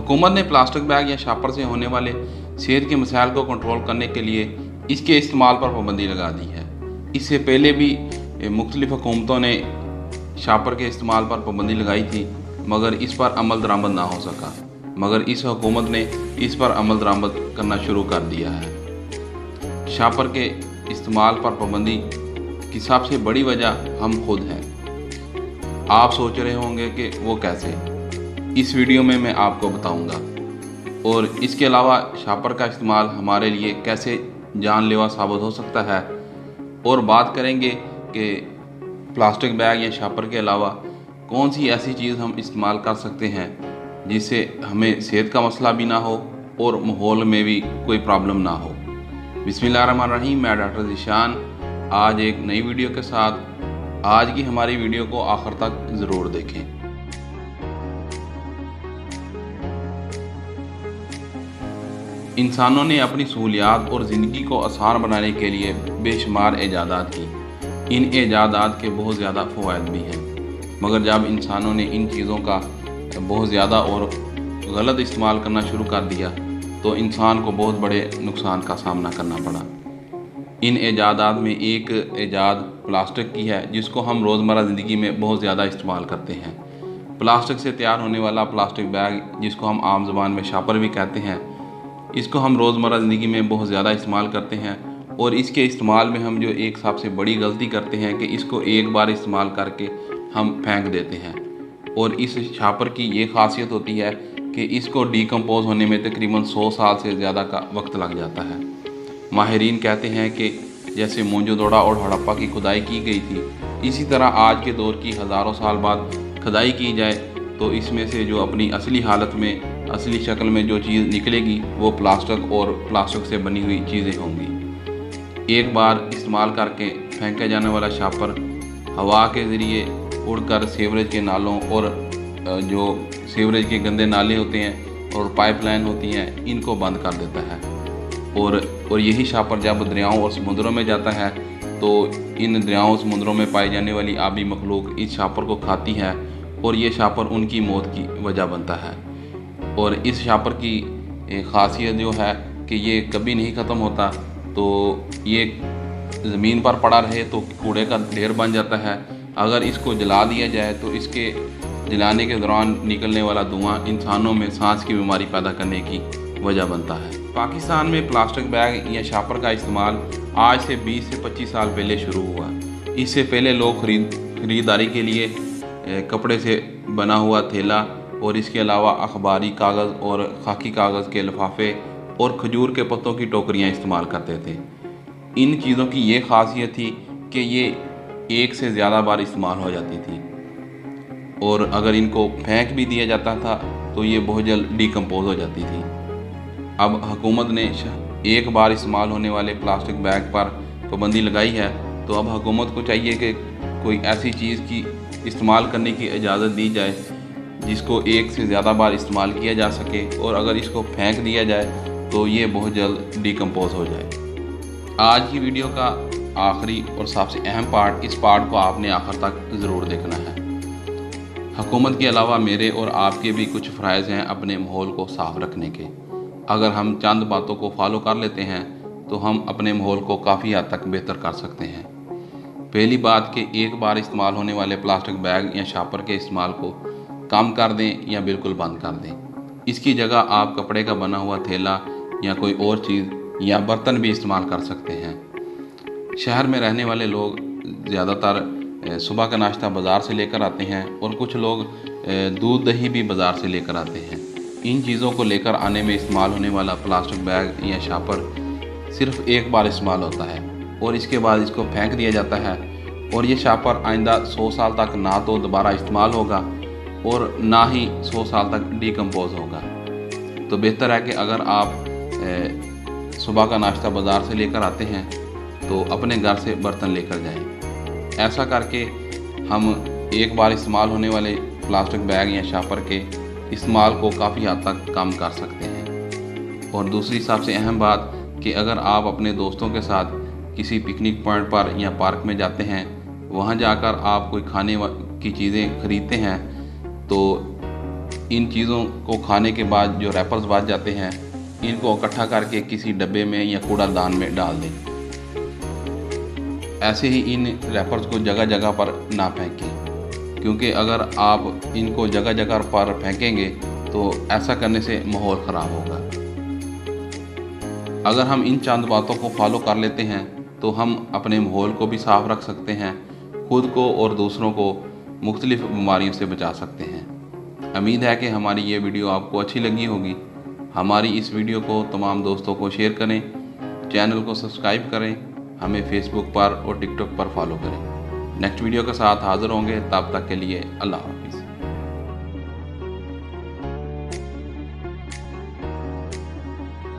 हुकूमत ने plastic bag या शापर से होने वाले सेहत के मसाइल को कंट्रोल करने के लिए इसके इस्तेमाल पर पाबंदी लगा दी है। इससे पहले भी मुख्तलिफ हुकूमतों ने शापर के इस्तेमाल पर पाबंदी लगाई थी, मगर इस पर अमल दरामद ना हो सका। मगर इस हुकूमत ने इस पर अमल दरामद करना शुरू कर दिया है। शापर के इस्तेमाल पर पाबंदी की सबसे बड़ी वजह हम खुद हैं। आप सोच रहे होंगे कि वो कैसे, इस वीडियो में मैं आपको बताऊंगा। और इसके अलावा शापर का इस्तेमाल हमारे लिए कैसे जानलेवा साबित हो सकता है, और बात करेंगे कि प्लास्टिक बैग या शापर के अलावा कौन सी ऐसी चीज़ हम इस्तेमाल कर सकते हैं जिससे हमें सेहत का मसला भी ना हो और माहौल में भी कोई प्रॉब्लम ना हो। बिस्मिल्लाहिर्रहमानिर्रहीम, मैं डॉक्टर ज़ीशान आज एक नई वीडियो के साथ। आज की हमारी वीडियो को आखिर तक ज़रूर देखें। इंसानों ने अपनी सहूलियात और ज़िंदगी को आसान बनाने के लिए बेशुमार ईजादात की। इन ईजादात के बहुत ज़्यादा फ़वाइद भी हैं, मगर जब इंसानों ने इन चीज़ों का बहुत ज़्यादा और गलत इस्तेमाल करना शुरू कर दिया तो इंसान को बहुत बड़े नुकसान का सामना करना पड़ा। इन ईजादात में एक ईजाद प्लास्टिक की है, जिसको हम रोज़मर्रा ज़िंदगी में बहुत ज़्यादा इस्तेमाल करते हैं। प्लास्टिक से तैयार होने वाला प्लास्टिक बैग, जिसको हम आम ज़बान में शापर भी कहते हैं, इसको हम रोज़मर्रा ज़िंदगी में बहुत ज़्यादा इस्तेमाल करते हैं। और इसके इस्तेमाल में हम जो एक सबसे बड़ी गलती करते हैं कि इसको एक बार इस्तेमाल करके हम फेंक देते हैं। और इस शापर की ये खासियत होती है कि इसको डिकम्पोज होने में तकरीबन 100 साल से ज़्यादा का वक्त लग जाता है। माहिरीन कहते हैं कि जैसे मोहनजोदड़ो और हड़प्पा की खुदाई की गई थी, इसी तरह आज के दौर की हज़ारों साल बाद खुदाई की जाए तो इसमें से जो अपनी असली हालत में, असली शक्ल में जो चीज़ निकलेगी वो प्लास्टिक और प्लास्टिक से बनी हुई चीज़ें होंगी। एक बार इस्तेमाल करके फेंके जाने वाला शापर हवा के ज़रिए उड़कर सीवरेज के नालों और जो सीवरेज के गंदे नाले होते हैं और पाइपलाइन होती हैं, इनको बंद कर देता है। और यही शापर जब दरियाओं और समुद्रों में जाता है तो इन दरियाओं समुद्रों में पाई जाने वाली आबी मखलूक इस शापर को खाती है और ये शापर उनकी मौत की वजह बनता है। और इस शापर की ख़ासियत जो है कि ये कभी नहीं ख़त्म होता, तो ये ज़मीन पर पड़ा रहे तो कूड़े का ढेर बन जाता है। अगर इसको जला दिया जाए तो इसके जलाने के दौरान निकलने वाला धुआं इंसानों में सांस की बीमारी पैदा करने की वजह बनता है। पाकिस्तान में प्लास्टिक बैग या शापर का इस्तेमाल आज से 20 से 25 साल पहले शुरू हुआ। इससे पहले लोग खरीदारी के लिए कपड़े से बना हुआ थैला और इसके अलावा अखबारी कागज़ और खाकी कागज़ के लिफाफे और खजूर के पत्तों की टोकरियाँ इस्तेमाल करते थे। इन चीज़ों की ये खासियत थी कि ये एक से ज़्यादा बार इस्तेमाल हो जाती थी, और अगर इनको फेंक भी दिया जाता था तो ये बहुत जल्द डिकम्पोज हो जाती थी। अब हुकूमत ने एक बार इस्तेमाल होने वाले प्लास्टिक बैग पर पाबंदी लगाई है, तो अब हुकूमत को चाहिए कि कोई ऐसी चीज़ की इस्तेमाल करने की इजाज़त दी जाए जिसको एक से ज़्यादा बार इस्तेमाल किया जा सके, और अगर इसको फेंक दिया जाए तो ये बहुत जल्द डिकम्पोज हो जाए। आज की वीडियो का आखिरी और सबसे अहम पार्ट, इस पार्ट को आपने आखिर तक ज़रूर देखना है। हुकूमत के अलावा मेरे और आपके भी कुछ फ़राइज़ हैं अपने माहौल को साफ़ रखने के। अगर हम चंद बातों को फॉलो कर लेते हैं तो हम अपने माहौल को काफ़ी हद तक बेहतर कर सकते हैं। पहली बात कि एक बार इस्तेमाल होने वाले प्लास्टिक बैग या शापर के इस्तेमाल को कम कर दें या बिल्कुल बंद कर दें। इसकी जगह आप कपड़े का बना हुआ थैला या कोई और चीज़ या बर्तन भी इस्तेमाल कर सकते हैं। शहर में रहने वाले लोग ज़्यादातर सुबह का नाश्ता बाज़ार से लेकर आते हैं, और कुछ लोग दूध दही भी बाज़ार से लेकर आते हैं। इन चीज़ों को लेकर आने में इस्तेमाल होने वाला प्लास्टिक बैग या शापर सिर्फ़ एक बार इस्तेमाल होता है और इसके बाद इसको फेंक दिया जाता है, और ये शापर आइंदा 100 साल तक ना तो दोबारा इस्तेमाल होगा और ना ही 100 साल तक डिकम्पोज होगा। तो बेहतर है कि अगर आप सुबह का नाश्ता बाज़ार से लेकर आते हैं तो अपने घर से बर्तन लेकर जाएं। ऐसा करके हम एक बार इस्तेमाल होने वाले प्लास्टिक बैग या शापर के इस्तेमाल को काफ़ी हद तक कम कर सकते हैं। और दूसरी सबसे अहम बात कि अगर आप अपने दोस्तों के साथ किसी पिकनिक पॉइंट पर या पार्क में जाते हैं, वहाँ जाकर आप कोई खाने की चीज़ें ख़रीदते हैं, तो इन चीज़ों को खाने के बाद जो रैपर्स बच जाते हैं, इनको इकट्ठा करके किसी डब्बे में या कूड़ादान में डाल दें। ऐसे ही इन रैपर्स को जगह जगह पर ना फेंकें, क्योंकि अगर आप इनको जगह जगह पर फेंकेंगे तो ऐसा करने से माहौल ख़राब होगा। अगर हम इन चंद बातों को फॉलो कर लेते हैं तो हम अपने माहौल को भी साफ़ रख सकते हैं, खुद को और दूसरों को मुख्तलिफ़ बीमारियों से बचा सकते हैं। उम्मीद है कि हमारी ये वीडियो आपको अच्छी लगी होगी। हमारी इस वीडियो को तमाम दोस्तों को शेयर करें, चैनल को सब्सक्राइब करें, हमें फेसबुक पर और टिकटॉक पर फॉलो करें। नेक्स्ट वीडियो के साथ हाज़िर होंगे, तब तक के लिए अल्लाह हाफ़िज़।